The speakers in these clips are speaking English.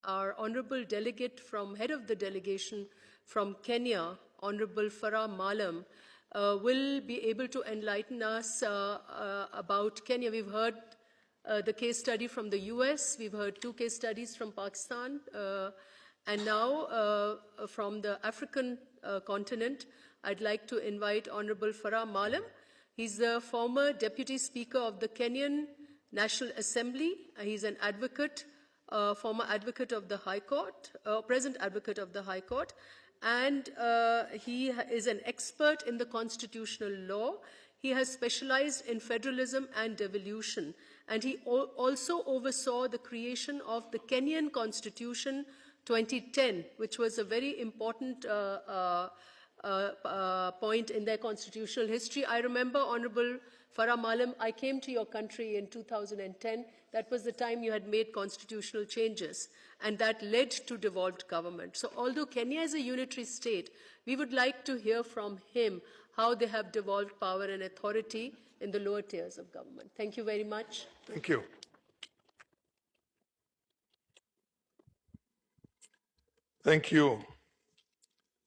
our honorable delegate head of the delegation from Kenya, Honorable Farah Maalim, will be able to enlighten us about Kenya. We've heard the case study from the US, we've heard 2 case studies from Pakistan, and now from the African continent. I'd like to invite Honorable Farah Maalim. He's the former Deputy Speaker of the Kenyan National Assembly. He's an advocate, former advocate of the High Court, present advocate of the High Court, and he is an expert in the constitutional law. He has specialized in federalism and devolution, and he also oversaw the creation of the Kenyan Constitution 2010, which was a very important point in their constitutional history. I remember, Honorable Farah Maalim, I came to your country in 2010. That was the time you had made constitutional changes, and that led to devolved government. So although Kenya is a unitary state, we would like to hear from him how they have devolved power and authority in the lower tiers of government. Thank you very much. Thank you. Thank you.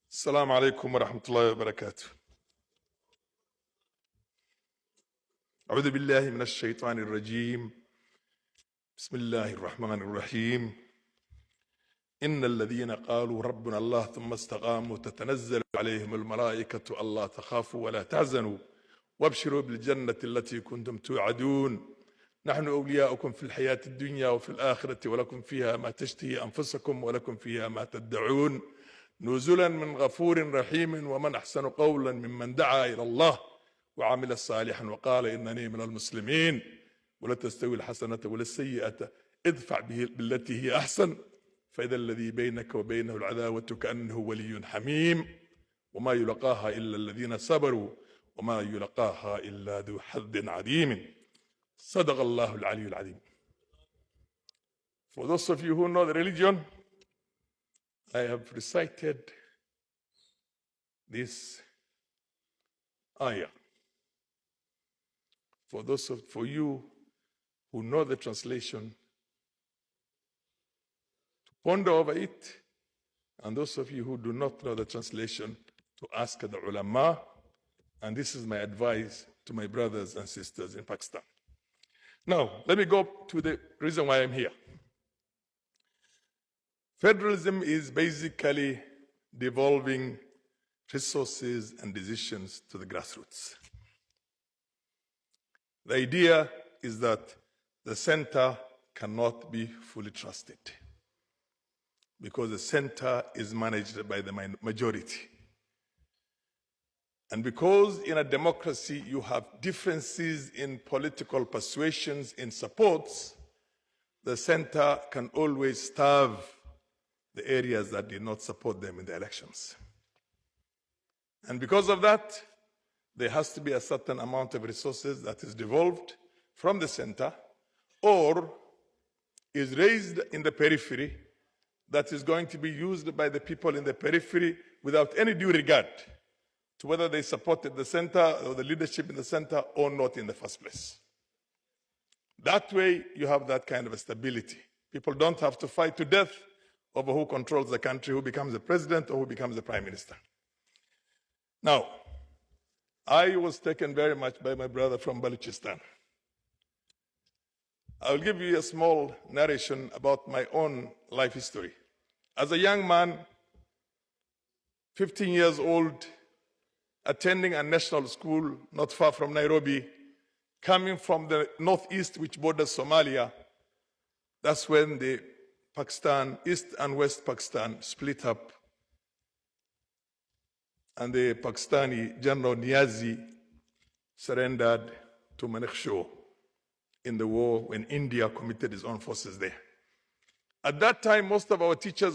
Assalamu alaikum wa rahmatullahi wa barakatuh. أعوذ بالله من الشيطان الرجيم. بسم الله الرحمن الرحيم. إن الذين قالوا ربنا الله ثم استقاموا تتنزل عليهم الملائكة ألا تخافوا ولا تحزنوا وابشروا بالجنة التي كنتم توعدون نحن أولياؤكم في الحياة الدنيا وفي الآخرة ولكم فيها ما تشتهي أنفسكم ولكم فيها ما تدعون نزلا من غفور رحيم ومن أحسن قولا ممن دعا إلى الله وعمل صالحا وقال إنني من المسلمين ولا تستوي الحسنة ولا السيئة ادفع بالتي هي أحسن فإذا الذي بينك وبينه العداوة كأنه ولي حميم وما يلقاها إلا الذين صبروا وما يلقاها إلا ذو حظ عظيم صدق الله العلي العظيم. For those of you who know the religion, I have recited this ayah. For you who know the translation, to ponder over it, and those of you who do not know the translation, to ask the ulama. And this is my advice to my brothers and sisters in Pakistan. Now, let me go to the reason why I'm here. Federalism is basically devolving resources and decisions to the grassroots. The idea is that the center cannot be fully trusted because the center is managed by the majority. And because in a democracy you have differences in political persuasions, in supports, the center can always starve the areas that did not support them in the elections. And because of that, there has to be a certain amount of resources that is devolved from the center or is raised in the periphery that is going to be used by the people in the periphery without any due regard to whether they supported the center or the leadership in the center or not in the first place. That way, you have that kind of a stability. People don't have to fight to death over who controls the country, who becomes the president or who becomes the prime minister. Now, I was taken very much by my brother from Balochistan. I'll give you a small narration about my own life history. As a young man, 15 years old, attending a national school not far from Nairobi, coming from the northeast which borders Somalia, that's when the Pakistan, East and West Pakistan split up, and the Pakistani General Niazi surrendered to Manekshaw in the war when India committed its own forces there. At that time, most of our teachers